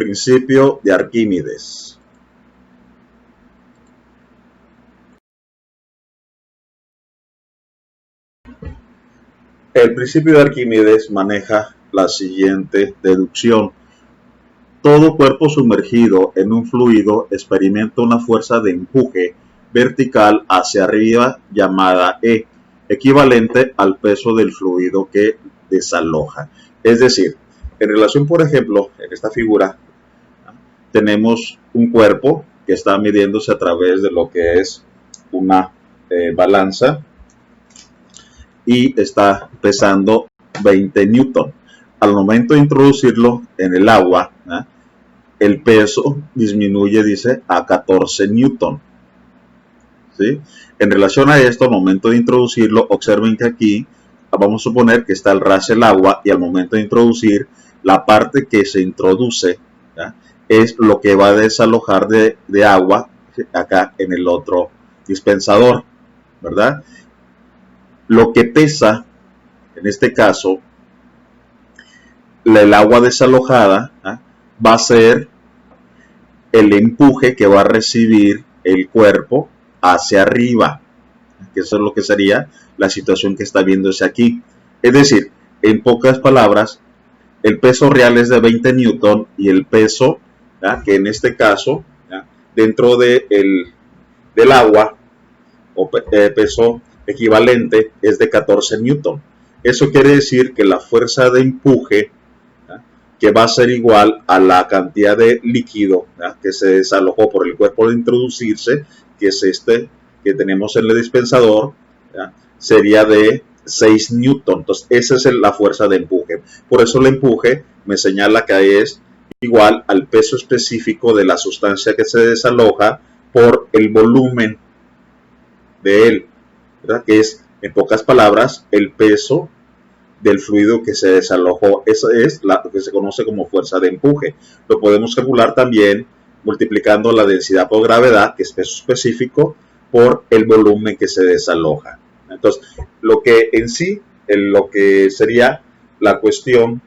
Principio de Arquímedes. El principio de Arquímedes maneja la siguiente deducción. Todo cuerpo sumergido en un fluido experimenta una fuerza de empuje vertical hacia arriba llamada E, equivalente al peso del fluido que desaloja. Es decir, en relación, por ejemplo, en esta figura, tenemos un cuerpo que está midiéndose a través de lo que es una balanza y está pesando 20 newton. Al momento de introducirlo en el agua, el peso disminuye, dice, a 14 newton. ¿Sí? En relación a esto, al momento de introducirlo, observen que aquí vamos a suponer que está el ras del agua y al momento de introducir, la parte que se introduce, ¿ya?, es lo que va a desalojar de agua acá en el otro dispensador, ¿verdad? Lo que pesa, en este caso, el agua desalojada, va a ser el empuje que va a recibir el cuerpo hacia arriba, que eso es lo que sería la situación que está viéndose aquí. Es decir, en pocas palabras, el peso real es de 20 newton y el peso, que en este caso, dentro del agua, o peso equivalente, es de 14 newton. Eso quiere decir que la fuerza de empuje, que va a ser igual a la cantidad de líquido que se desalojó por el cuerpo de introducirse, que es este que tenemos en el dispensador, sería de 6 newton. Entonces, esa es la fuerza de empuje. Por eso el empuje me señala que es igual al peso específico de la sustancia que se desaloja por el volumen de él, ¿verdad? Que es, en pocas palabras, el peso del fluido que se desalojó. Eso es lo que se conoce como fuerza de empuje. Lo podemos calcular también multiplicando la densidad por gravedad, que es peso específico, por el volumen que se desaloja. Entonces, lo que en sí, lo que sería la cuestión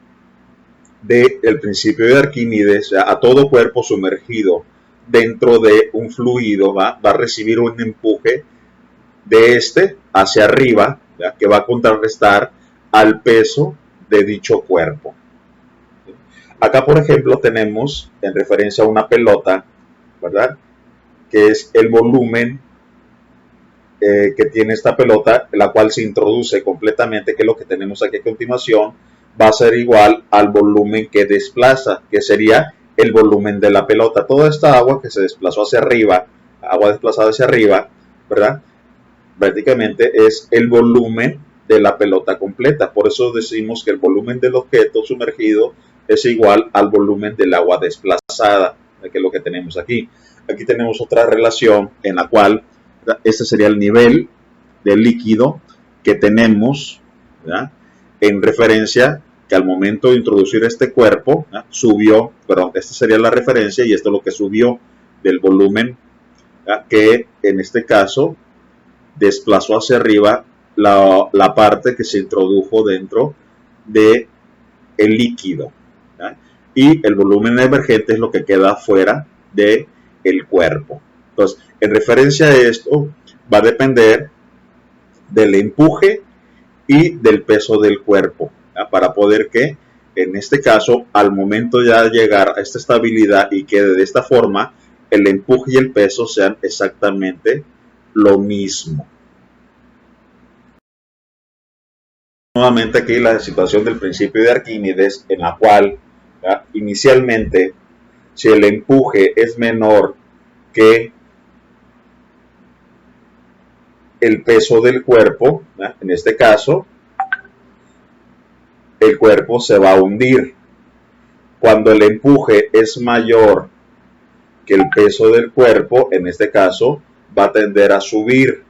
del principio de Arquímedes, a todo cuerpo sumergido dentro de un fluido va a recibir un empuje de este hacia arriba, que va a contrarrestar al peso de dicho cuerpo. Acá, por ejemplo, tenemos en referencia a una pelota, ¿verdad?, que es el volumen que tiene esta pelota, la cual se introduce completamente, que es lo que tenemos aquí a continuación, va a ser igual al volumen que desplaza, que sería el volumen de la pelota. Toda esta agua que se desplazó hacia arriba, agua desplazada hacia arriba, ¿verdad?, prácticamente es el volumen de la pelota completa. Por eso decimos que el volumen del objeto sumergido es igual al volumen del agua desplazada, que es lo que tenemos aquí. Aquí tenemos otra relación en la cual este sería el nivel del líquido que tenemos, ¿verdad?, en referencia que al momento de introducir este cuerpo, subió, perdón, esta sería la referencia y esto es lo que subió del volumen, que en este caso desplazó hacia arriba la parte que se introdujo dentro del líquido, y el volumen emergente es lo que queda fuera del cuerpo. Entonces, en referencia a esto, va a depender del empuje y del peso del cuerpo, para poder que, en este caso, al momento ya de llegar a esta estabilidad y quede de esta forma, el empuje y el peso sean exactamente lo mismo. Nuevamente aquí la situación del principio de Arquímedes, en la cual inicialmente, si el empuje es menor que el peso del cuerpo, en este caso, el cuerpo se va a hundir. Cuando el empuje es mayor que el peso del cuerpo, en este caso, va a tender a subir,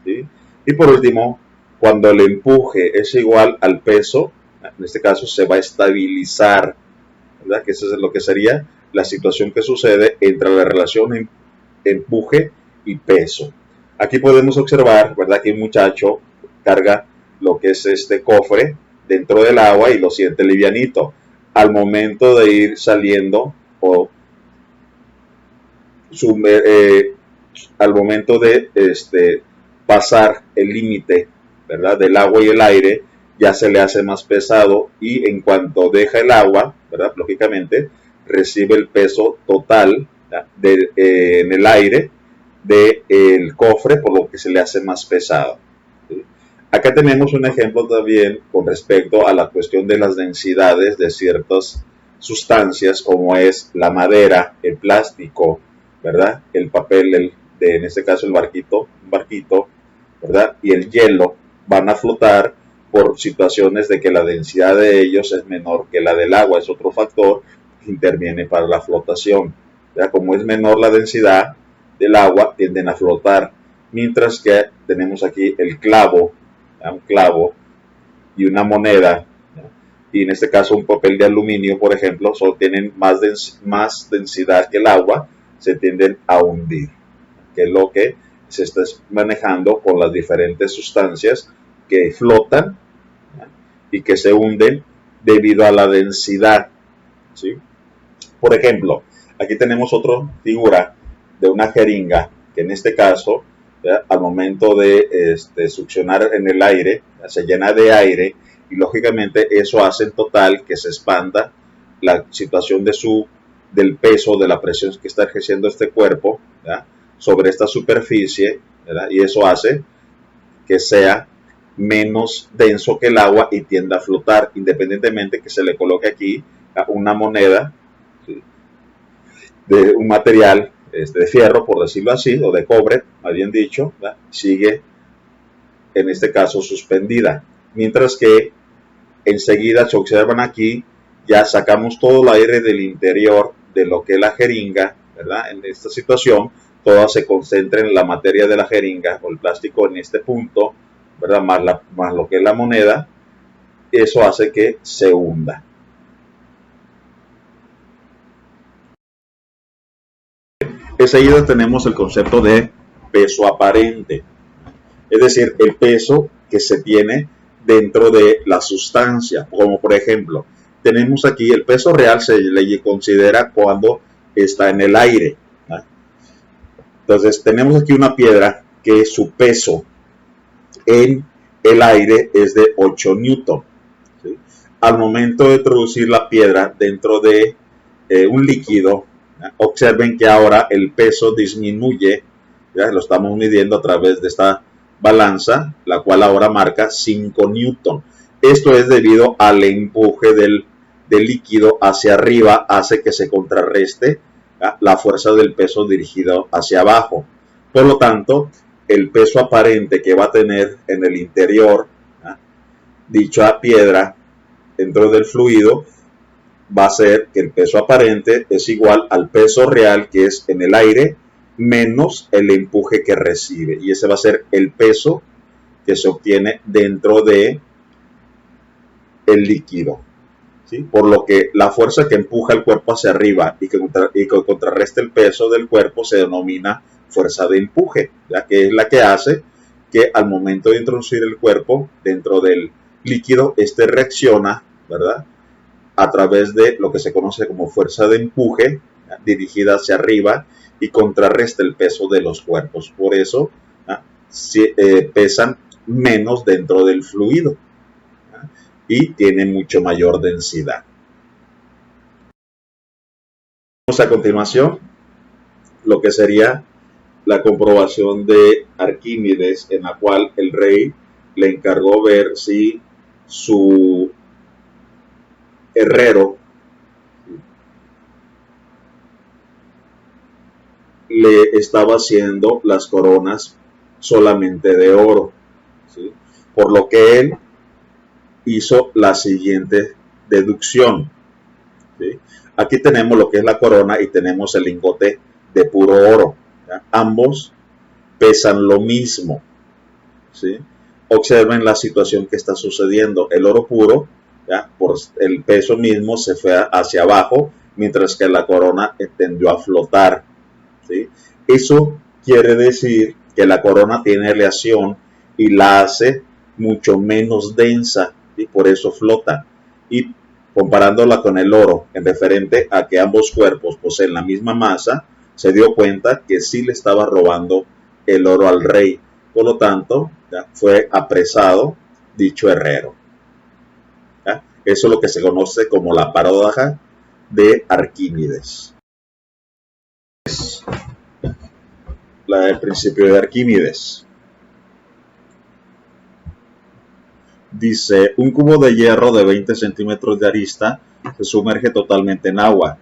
¿sí? Y por último, cuando el empuje es igual al peso, en este caso se va a estabilizar, ¿verdad?, que eso es lo que sería la situación que sucede entre la relación empuje y peso. Aquí podemos observar, ¿verdad?, que un muchacho carga lo que es este cofre dentro del agua y lo siente livianito. Al momento de ir saliendo o al momento de pasar el límite, ¿verdad?, del agua y el aire, ya se le hace más pesado, y en cuanto deja el agua, ¿verdad?, lógicamente recibe el peso total en el aire del cofre, por lo que se le hace más pesado. ¿Sí? Acá tenemos un ejemplo también con respecto a la cuestión de las densidades de ciertas sustancias, como es la madera, el plástico, ¿verdad?, el papel, en este caso el barquito, ¿verdad?, y el hielo van a flotar por situaciones de que la densidad de ellos es menor que la del agua. Es otro factor que interviene para la flotación. ¿Verdad? Como es menor la densidad del agua, tienden a flotar, mientras que tenemos aquí el clavo, ¿verdad?, un clavo y una moneda, ¿verdad?, y en este caso un papel de aluminio, por ejemplo, tienen más densidad que el agua, se tienden a hundir, que es lo que se está manejando con las diferentes sustancias que flotan, ¿verdad?, y que se hunden debido a la densidad. ¿Sí? Por ejemplo, aquí tenemos otra figura de una jeringa, que en este caso, ¿verdad?, al momento de succionar en el aire, ¿verdad?, se llena de aire, y lógicamente eso hace en total que se expanda la situación del peso, de la presión que está ejerciendo este cuerpo, ¿verdad?, sobre esta superficie, ¿verdad?, y eso hace que sea menos denso que el agua y tienda a flotar, independientemente que se le coloque aquí una moneda, ¿sí?, de un material de fierro, por decirlo así, o de cobre, más bien dicho, ¿verdad?, sigue en este caso suspendida, mientras que enseguida se observan aquí, ya sacamos todo el aire del interior de lo que es la jeringa, ¿verdad? En esta situación, toda se concentra en la materia de la jeringa o el plástico en este punto, ¿verdad?, más lo que es la moneda. Eso hace que se hunda. Enseguida tenemos el concepto de peso aparente, es decir, el peso que se tiene dentro de la sustancia, como por ejemplo, tenemos aquí el peso real, se le considera cuando está en el aire, ¿no? Entonces tenemos aquí una piedra que su peso en el aire es de 8 newton. ¿Sí? Al momento de introducir la piedra dentro de un líquido, ¿no?, observen que ahora el peso disminuye, ¿ya? Lo estamos midiendo a través de esta balanza, la cual ahora marca 5 newton. Esto es debido al empuje del líquido hacia arriba, hace que se contrarreste, ¿ya?, la fuerza del peso dirigido hacia abajo. Por lo tanto, el peso aparente que va a tener en el interior, ¿ya?, dicha piedra dentro del fluido, va a ser que el peso aparente es igual al peso real, que es en el aire, menos el empuje que recibe, y ese va a ser el peso que se obtiene dentro de el líquido. ¿Sí? Por lo que la fuerza que empuja el cuerpo hacia arriba y que contrarresta el peso del cuerpo se denomina fuerza de empuje, ya que es la que hace que al momento de introducir el cuerpo dentro del líquido, este reacciona, ¿verdad?, a través de lo que se conoce como fuerza de empuje, ¿ya?, dirigida hacia arriba, y contrarresta el peso de los cuerpos. Por eso pesan menos dentro del fluido, ¿ya?, y tienen mucho mayor densidad. Vamos a continuación lo que sería la comprobación de Arquímedes, en la cual el rey le encargó ver si su herrero le estaba haciendo las coronas solamente de oro, ¿sí?, por lo que él hizo la siguiente deducción. ¿Sí? Aquí tenemos lo que es la corona y tenemos el lingote de puro oro, ¿ya? Ambos pesan lo mismo, ¿sí? Observen la situación que está sucediendo. El oro puro, ¿ya?, por el peso mismo se fue hacia abajo, mientras que la corona tendió a flotar, ¿sí? Eso quiere decir que la corona tiene aleación y la hace mucho menos densa, y por eso flota. Y comparándola con el oro en referente a que ambos cuerpos poseen la misma masa, se dio cuenta que sí le estaba robando el oro al rey. Por lo tanto, ¿ya?, fue apresado dicho herrero. ¿Ya? Eso es lo que se conoce como la paradoja de Arquímedes. El principio de Arquímedes. Dice, un cubo de hierro de 20 centímetros de arista se sumerge totalmente en agua.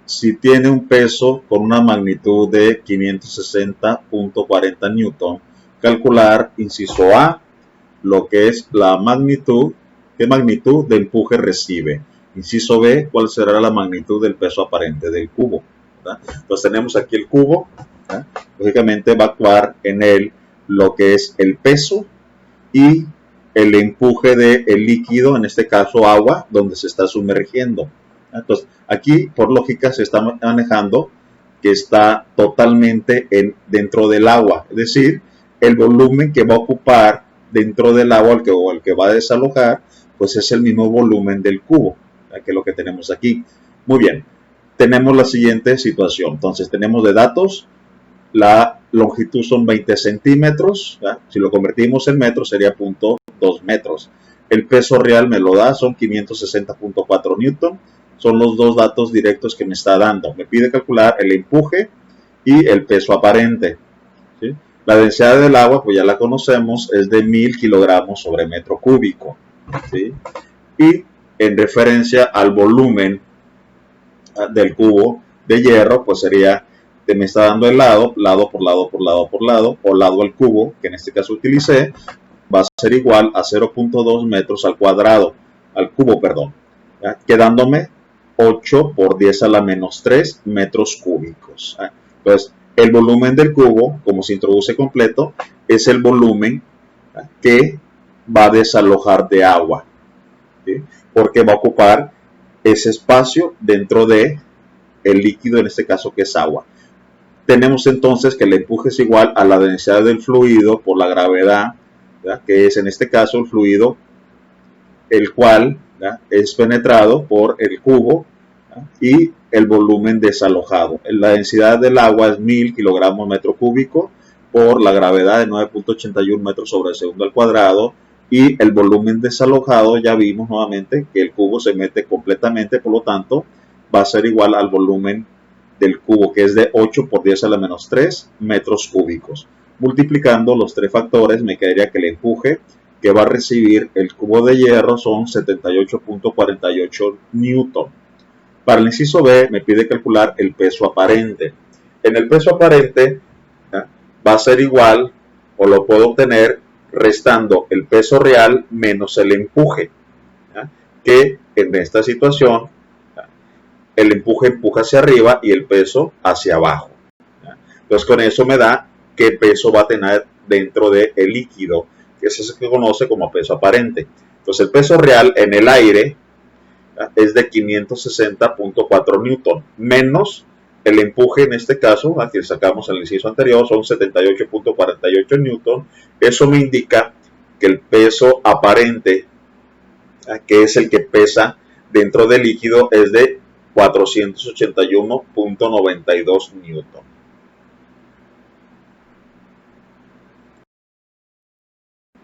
Si tiene un peso con una magnitud de 560.40 newton, calcular, inciso A, lo que es la magnitud, qué magnitud de empuje recibe. Inciso B, cuál será la magnitud del peso aparente del cubo. ¿Verdad? Entonces tenemos aquí el cubo, ¿verdad? Lógicamente va a actuar en él lo que es el peso y el empuje del líquido, en este caso agua, donde se está sumergiendo. Entonces, aquí por lógica se está manejando que está totalmente dentro del agua, es decir, el volumen que va a ocupar dentro del agua o el que va a desalojar, pues es el mismo volumen del cubo, que es lo que tenemos aquí. Muy bien, tenemos la siguiente situación. Entonces, tenemos de datos, la longitud son 20 centímetros, ¿verdad? Si lo convertimos en metros sería 0.2 metros. El peso real me lo da, son 560.4 newton. Son los dos datos directos que me está dando. Me pide calcular el empuje y el peso aparente. ¿Sí? La densidad del agua, pues ya la conocemos, es de 1000 kilogramos sobre metro cúbico. ¿Sí? Y en referencia al volumen del cubo de hierro, pues sería, me está dando el lado por lado, o lado al cubo, que en este caso utilicé, va a ser igual a 0.2 metros al cuadrado, al cubo, perdón, ¿ya? Quedándome 8 por 10 a la menos 3 metros cúbicos. Entonces, el volumen del cubo, como se introduce completo, es el volumen, ¿ya?, que va a desalojar de agua, ¿sí?, porque va a ocupar ese espacio dentro de el líquido, en este caso que es agua. Tenemos entonces que el empuje es igual a la densidad del fluido por la gravedad, ¿ya?, que es en este caso el fluido, el cual, ¿ya?, es penetrado por el cubo, ¿ya?, y el volumen desalojado. La densidad del agua es 1000 kilogramos metro cúbico por la gravedad de 9.81 metros sobre segundo al cuadrado, y el volumen desalojado, ya vimos nuevamente que el cubo se mete completamente, por lo tanto va a ser igual al volumen del cubo, que es de 8 por 10 a la menos 3 metros cúbicos. Multiplicando los tres factores, me quedaría que el empuje que va a recibir el cubo de hierro son 78.48 newton. Para el inciso B, me pide calcular el peso aparente. En el peso aparente, ¿ya?, va a ser igual, o lo puedo obtener restando el peso real menos el empuje, ¿ya?, que en esta situación, ¿ya?, el empuje empuja hacia arriba y el peso hacia abajo, ¿ya? Entonces con eso me da qué peso va a tener dentro del líquido, que es ese que se conoce como peso aparente. Entonces el peso real en el aire, ¿ya?, es de 560.4 newton, menos el empuje, en este caso, que sacamos en el inciso anterior, son 78.48 newton. Eso me indica que el peso aparente, que es el que pesa dentro del líquido, es de 481.92 newton.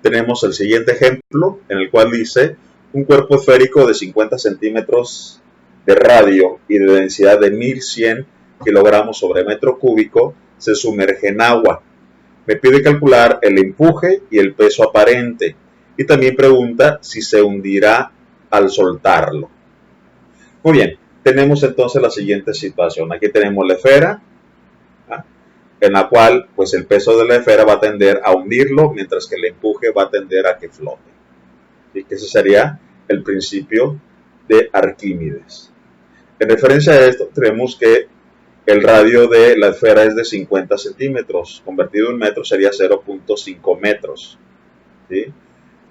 Tenemos el siguiente ejemplo, en el cual dice, un cuerpo esférico de 50 centímetros de radio y de densidad de 1100 kilogramos sobre metro cúbico se sumerge en agua. Me pide calcular el empuje y el peso aparente, y también pregunta si se hundirá al soltarlo. Muy bien, tenemos entonces la siguiente situación. Aquí tenemos la esfera, ¿ah?, en la cual pues el peso de la esfera va a tender a hundirlo, mientras que el empuje va a tender a que flote. Y que ese sería el principio de Arquímedes. En referencia a esto, tenemos que el radio de la esfera es de 50 centímetros, convertido en metros sería 0.5 metros. ¿Sí?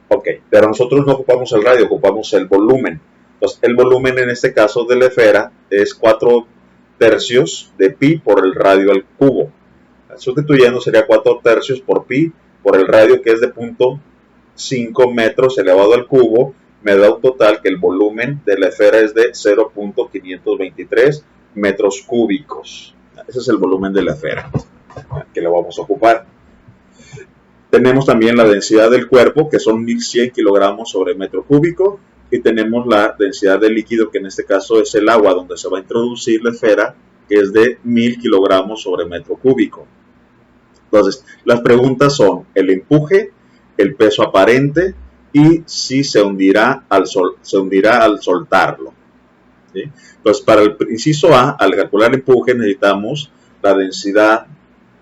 Ok, pero nosotros no ocupamos el radio, ocupamos el volumen. Entonces, el volumen en este caso de la esfera es 4 tercios de pi por el radio al cubo. Sustituyendo sería 4 tercios por pi por el radio, que es de 0.5 metros elevado al cubo, me da un total que el volumen de la esfera es de 0.523 metros cúbicos. Ese es el volumen de la esfera que lo vamos a ocupar. Tenemos también la densidad del cuerpo, que son 1100 kilogramos sobre metro cúbico, y tenemos la densidad del líquido, que en este caso es el agua donde se va a introducir la esfera, que es de 1000 kilogramos sobre metro cúbico. Entonces, las preguntas son el empuje, el peso aparente y si se hundirá al soltarlo. ¿Sí? Entonces, para el inciso A, al calcular el empuje, necesitamos la densidad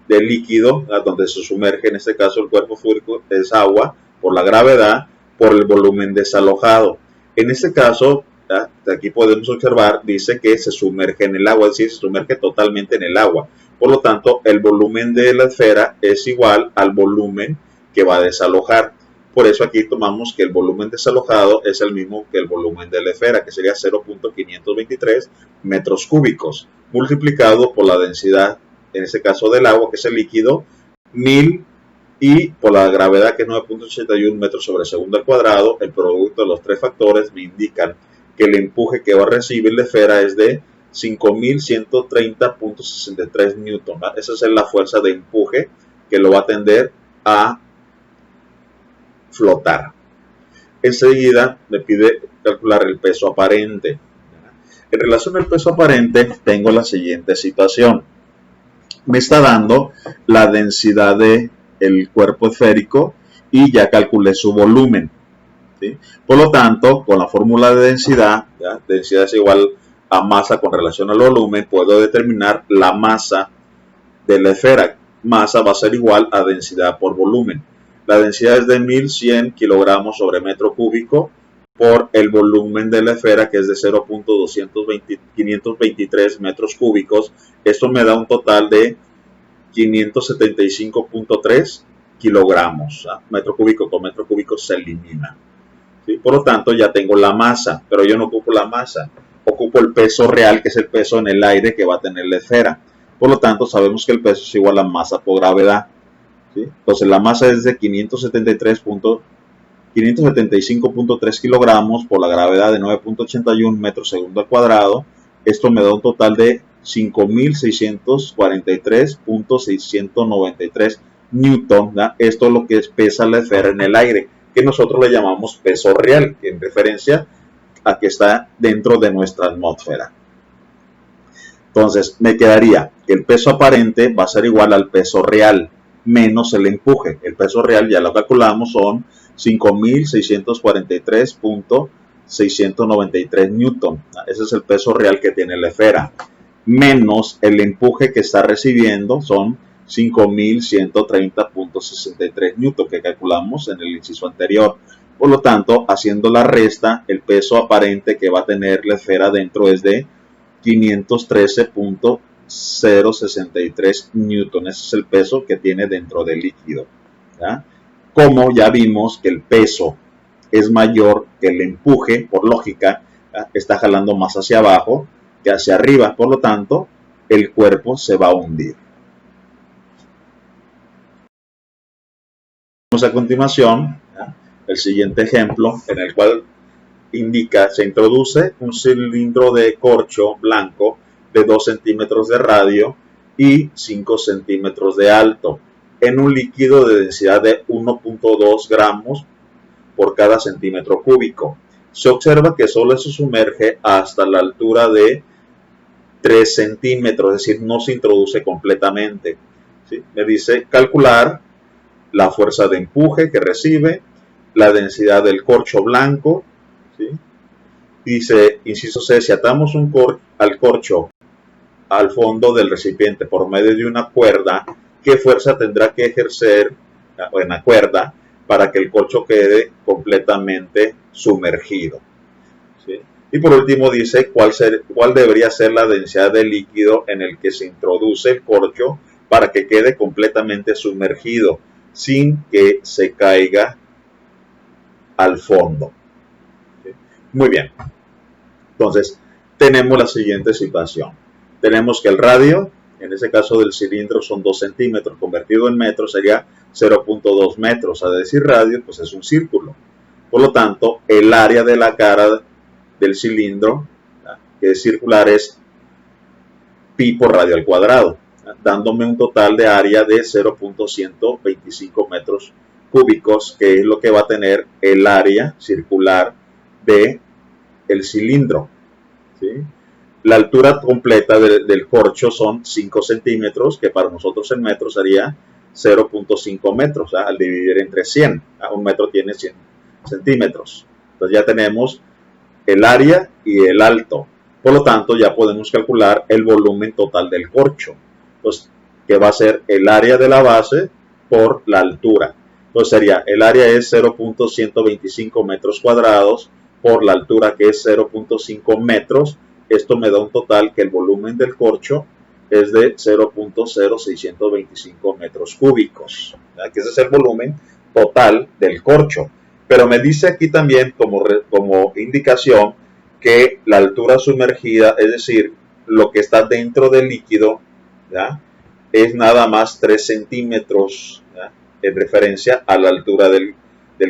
del líquido, donde se sumerge, en este caso el cuerpo fluido es agua, por la gravedad, por el volumen desalojado. En este caso, aquí podemos observar, dice que se sumerge en el agua, es decir, se sumerge totalmente en el agua. Por lo tanto, el volumen de la esfera es igual al volumen que va a desalojar. Por eso aquí tomamos que el volumen desalojado es el mismo que el volumen de la esfera, que sería 0.523 metros cúbicos, multiplicado por la densidad, en este caso del agua, que es el líquido, 1000, y por la gravedad, que es 9.81 metros sobre segundo al cuadrado. El producto de los tres factores me indican que el empuje que va a recibir la esfera es de 5130.63 newton. Esa es la fuerza de empuje que lo va a tender a flotar. Enseguida me pide calcular el peso aparente. En relación al peso aparente, tengo la siguiente situación. Me está dando la densidad del cuerpo esférico y ya calculé su volumen, ¿sí? Por lo tanto, con la fórmula de densidad, densidad es igual a masa con relación al volumen, puedo determinar la masa de la esfera. Masa va a ser igual a densidad por volumen. La densidad es de 1100 kilogramos sobre metro cúbico por el volumen de la esfera, que es de 0.523 metros cúbicos. Esto me da un total de 575.3 kilogramos. Metro cúbico con metro cúbico se elimina. ¿Sí? Por lo tanto, ya tengo la masa, pero yo no ocupo la masa. Ocupo el peso real, que es el peso en el aire que va a tener la esfera. Por lo tanto, sabemos que el peso es igual a masa por gravedad. ¿Sí? Entonces, la masa es de 575.3 kilogramos por la gravedad de 9.81 metros segundo al cuadrado. Esto me da un total de 5.643.693 newton. Esto es lo que pesa la esfera en el aire, que nosotros le llamamos peso real, en referencia a que está dentro de nuestra atmósfera. Entonces, me quedaría que el peso aparente va a ser igual al peso real menos el empuje. El peso real ya lo calculamos, son 5.643.693 newton. Ese es el peso real que tiene la esfera, menos el empuje que está recibiendo, son 5.130.63 newton, que calculamos en el inciso anterior. Por lo tanto, haciendo la resta, el peso aparente que va a tener la esfera dentro es de 513.063 newton. Ese es el peso que tiene dentro del líquido. ¿Ya? Como ya vimos que el peso es mayor que el empuje, por lógica, ¿ya? Está jalando más hacia abajo que hacia arriba. Por lo tanto, el cuerpo se va a hundir. Vamos a continuación, ¿ya? El siguiente ejemplo, en el cual indica, se introduce un cilindro de corcho blanco de 2 centímetros de radio y 5 centímetros de alto en un líquido de densidad de 1.2 gramos por cada centímetro cúbico. Se observa que solo se sumerge hasta la altura de 3 centímetros, es decir, no se introduce completamente. ¿Sí? Me dice calcular la fuerza de empuje que recibe, la densidad del corcho blanco. ¿Sí? Dice, inciso C, si atamos al corcho al fondo del recipiente por medio de una cuerda, ¿qué fuerza tendrá que ejercer en la cuerda para que el corcho quede completamente sumergido? ¿Sí? Y por último dice, ¿cuál debería ser la densidad del líquido en el que se introduce el corcho para que quede completamente sumergido sin que se caiga al fondo? ¿Sí? Muy bien. Entonces, tenemos la siguiente situación. Tenemos que el radio, en ese caso del cilindro, son 2 centímetros. Convertido en metros sería 0.2 metros. A decir radio, pues es un círculo. Por lo tanto, el área de la cara del cilindro, que es circular, es pi por radio al cuadrado, dándome un total de área de 0.125 metros cúbicos, que es lo que va a tener el área circular de el cilindro. ¿Sí? La altura completa del corcho son 5 centímetros, que para nosotros en metros sería 0.5 metros, al dividir entre 100. Un metro tiene 100 centímetros. Entonces ya tenemos el área y el alto. Por lo tanto, ya podemos calcular el volumen total del corcho. Entonces, que va a ser el área de la base por la altura. Entonces sería, el área es 0.125 metros cuadrados por la altura, que es 0.5 metros. Esto me da un total que el volumen del corcho es de 0.0625 metros cúbicos. Que ese es el volumen total del corcho. Pero me dice aquí también como indicación que la altura sumergida, es decir, lo que está dentro del líquido, ¿ya?, es nada más 3 centímetros, ¿ya?, en referencia a la altura del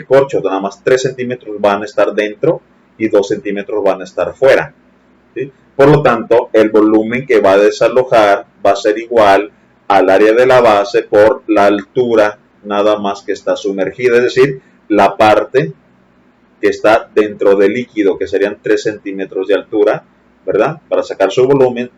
corcho. Nada más 3 centímetros van a estar dentro y 2 centímetros van a estar fuera. ¿Sí? Por lo tanto, el volumen que va a desalojar va a ser igual al área de la base por la altura nada más que está sumergida, es decir, la parte que está dentro del líquido, que serían 3 centímetros de altura, ¿verdad? Para sacar su volumen,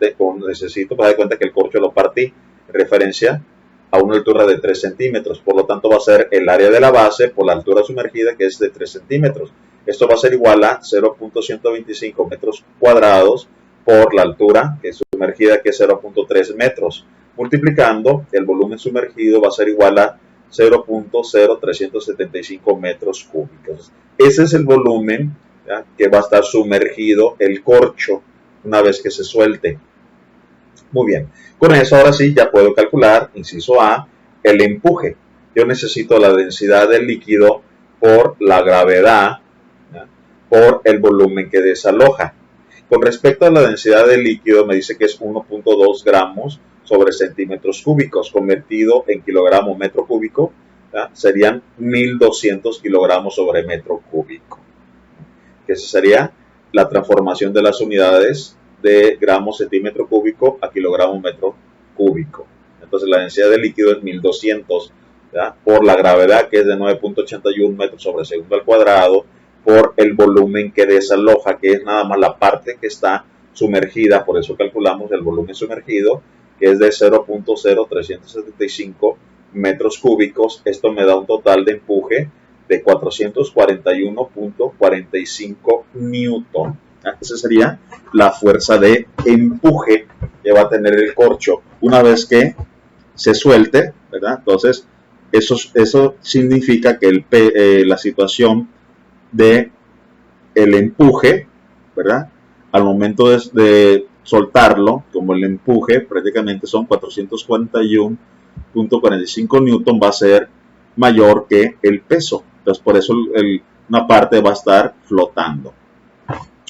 necesito, para dar cuenta que el corcho lo partí en referencia a una altura de 3 centímetros. Por lo tanto, va a ser el área de la base por la altura sumergida, que es de 3 centímetros. Esto va a ser igual a 0.125 metros cuadrados por la altura que es sumergida, que es 0.3 metros. Multiplicando, el volumen sumergido va a ser igual a 0.0375 metros cúbicos. Ese es el volumen, ¿ya?, que va a estar sumergido el corcho una vez que se suelte. Muy bien, con eso ahora sí ya puedo calcular, inciso A, el empuje. Yo necesito la densidad del líquido por la gravedad, ¿ya?, por el volumen que desaloja. Con respecto a la densidad del líquido, me dice que es 1.2 gramos sobre centímetros cúbicos, convertido en kilogramo metro cúbico, ¿ya?, serían 1200 kilogramos sobre metro cúbico. Que esa sería la transformación de las unidades de gramo centímetro cúbico a kilogramo metro cúbico. Entonces la densidad del líquido es 1200, ¿ya?, por la gravedad, que es de 9.81 metros sobre segundo al cuadrado, por el volumen que desaloja, que es nada más la parte que está sumergida. Por eso calculamos el volumen sumergido, que es de 0.0375 metros cúbicos. Esto me da un total de empuje de 441.45 newton. Esa sería la fuerza de empuje que va a tener el corcho una vez que se suelte, ¿verdad? Entonces, eso significa que la situación de el empuje, ¿verdad?, al momento de soltarlo, como el empuje prácticamente son 441.45 newton, va a ser mayor que el peso. Entonces, por eso una parte va a estar flotando.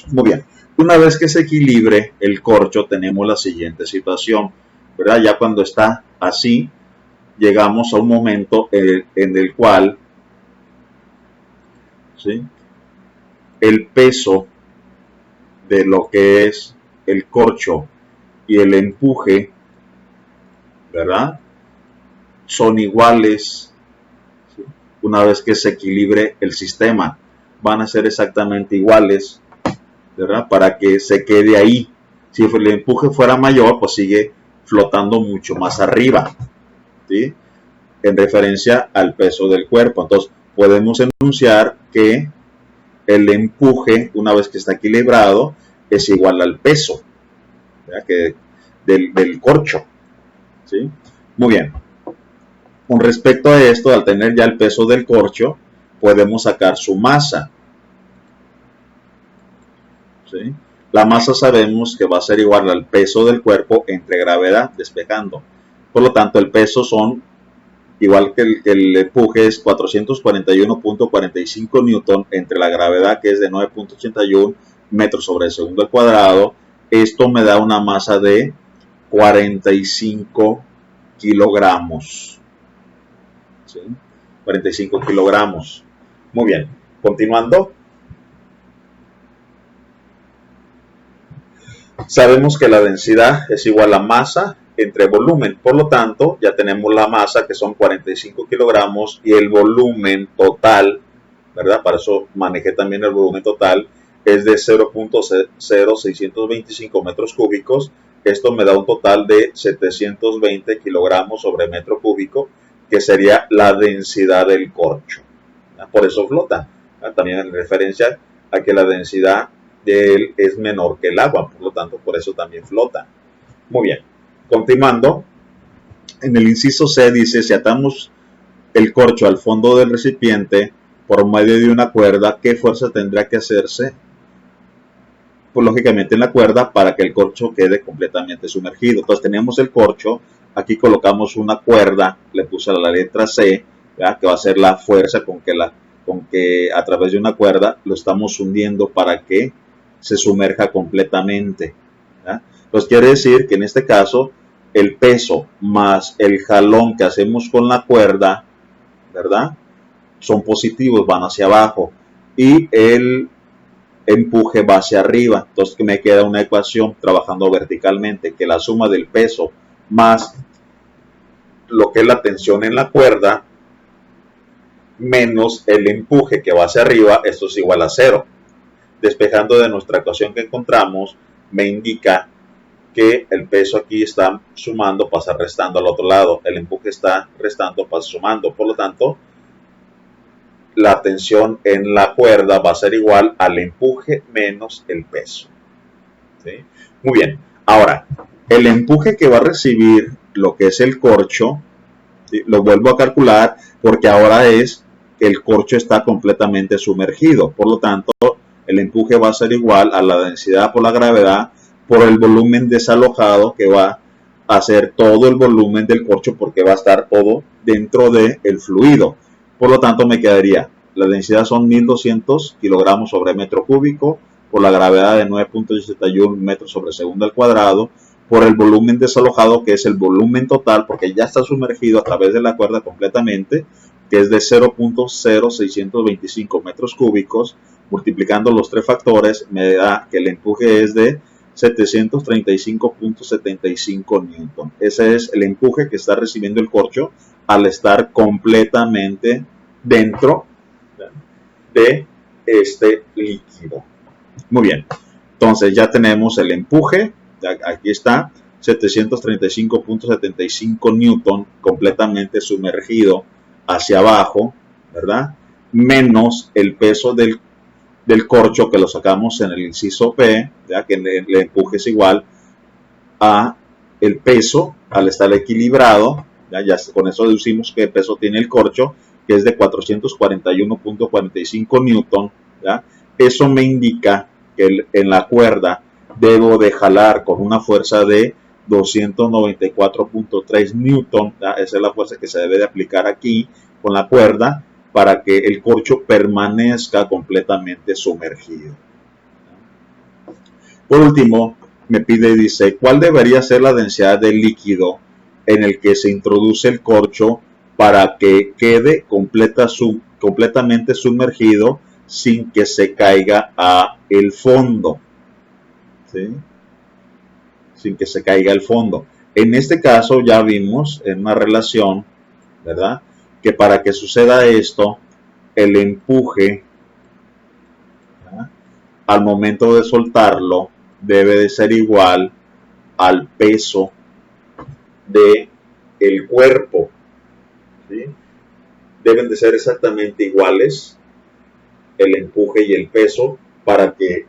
Muy bien. Una vez que se equilibre el corcho, tenemos la siguiente situación, ¿verdad? Ya cuando está así, llegamos a un momento en el cual, ¿sí?, el peso de lo que es el corcho y el empuje, ¿verdad?, son iguales. ¿Sí? Una vez que se equilibre el sistema, van a ser exactamente iguales, ¿verdad?, para que se quede ahí. Si el empuje fuera mayor, pues sigue flotando mucho más arriba, ¿sí?, en referencia al peso del cuerpo. Entonces, podemos enunciar que el empuje, una vez que está equilibrado, es igual al peso, ¿verdad?, del corcho. ¿Sí? Muy bien. Con respecto a esto, al tener ya el peso del corcho, podemos sacar su masa. ¿Sí? La masa sabemos que va a ser igual al peso del cuerpo entre gravedad despejando. Por lo tanto, el peso son igual que el empuje, es 441.45 newton entre la gravedad, que es de 9.81 metros sobre el segundo al cuadrado. Esto me da una masa de 45 kilogramos. ¿Sí? 45 kilogramos. Muy bien. Continuando, sabemos que la densidad es igual a masa entre volumen, por lo tanto ya tenemos la masa que son 45 kilogramos y el volumen total, ¿verdad? Para eso manejé también el volumen total, es de 0.0625 metros cúbicos. Esto me da un total de 720 kilogramos sobre metro cúbico, que sería la densidad del corcho. Por eso flota. También en referencia a que la densidad de él es menor que el agua, por lo tanto, por eso también flota. Muy bien. Continuando, en el inciso C dice, si atamos el corcho al fondo del recipiente por medio de una cuerda, ¿qué fuerza tendrá que hacerse? Pues lógicamente en la cuerda para que el corcho quede completamente sumergido. Entonces tenemos el corcho, aquí colocamos una cuerda, le puse la letra C, ¿verdad? Que va a ser la fuerza con que a través de una cuerda lo estamos hundiendo para que se sumerja completamente, ¿verdad? Entonces quiere decir que en este caso el peso más el jalón que hacemos con la cuerda, ¿verdad? Son positivos, van hacia abajo, y el empuje va hacia arriba. Entonces me queda una ecuación trabajando verticalmente, que la suma del peso más lo que es la tensión en la cuerda menos el empuje que va hacia arriba, esto es igual a 0. Despejando de nuestra ecuación que encontramos, me indica que el peso aquí está sumando, pasa restando al otro lado. El empuje está restando, pasa sumando. Por lo tanto, la tensión en la cuerda va a ser igual al empuje menos el peso. ¿Sí? Muy bien. Ahora, el empuje que va a recibir lo que es el corcho, ¿sí? Lo vuelvo a calcular porque ahora es que el corcho está completamente sumergido. Por lo tanto, el empuje va a ser igual a la densidad por la gravedad por el volumen desalojado, que va a ser todo el volumen del corcho, porque va a estar todo dentro del fluido. Por lo tanto, me quedaría, la densidad son 1200 kilogramos sobre metro cúbico, por la gravedad de 9.61 metros sobre segundo al cuadrado, por el volumen desalojado, que es el volumen total, porque ya está sumergido a través de la cuerda completamente, que es de 0.0625 metros cúbicos, multiplicando los tres factores, me da que el empuje es de 735.75 newton. Ese es el empuje que está recibiendo el corcho al estar completamente dentro de este líquido. Muy bien, entonces ya tenemos el empuje, aquí está, 735.75 newton completamente sumergido hacia abajo, ¿verdad? Menos el peso del corcho que lo sacamos en el inciso P, ¿ya? Que el empuje es igual a el peso al estar equilibrado, ya con eso deducimos qué peso tiene el corcho, que es de 441.45 newton, ¿ya? Eso me indica que en la cuerda debo de jalar con una fuerza de 294.3 newton, ¿ya? Esa es la fuerza que se debe de aplicar aquí con la cuerda para que el corcho permanezca completamente sumergido. Por último, me pide, dice, ¿cuál debería ser la densidad del líquido en el que se introduce el corcho para que quede completamente sumergido sin que se caiga a el fondo? ¿Sí? Sin que se caiga al fondo. En este caso ya vimos en una relación, ¿verdad? Que para que suceda esto, el empuje, ¿verdad?, al momento de soltarlo debe de ser igual al peso de el cuerpo, ¿sí? Deben de ser exactamente iguales el empuje y el peso para que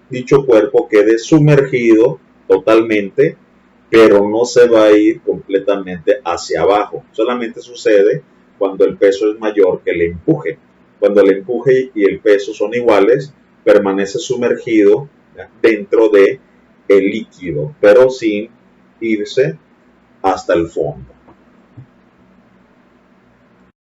dicho cuerpo quede sumergido totalmente, pero no se va a ir completamente hacia abajo. Solamente sucede cuando el peso es mayor que el empuje. Cuando el empuje y el peso son iguales, permanece sumergido, ¿ya?, dentro de el líquido, pero sin irse hasta el fondo.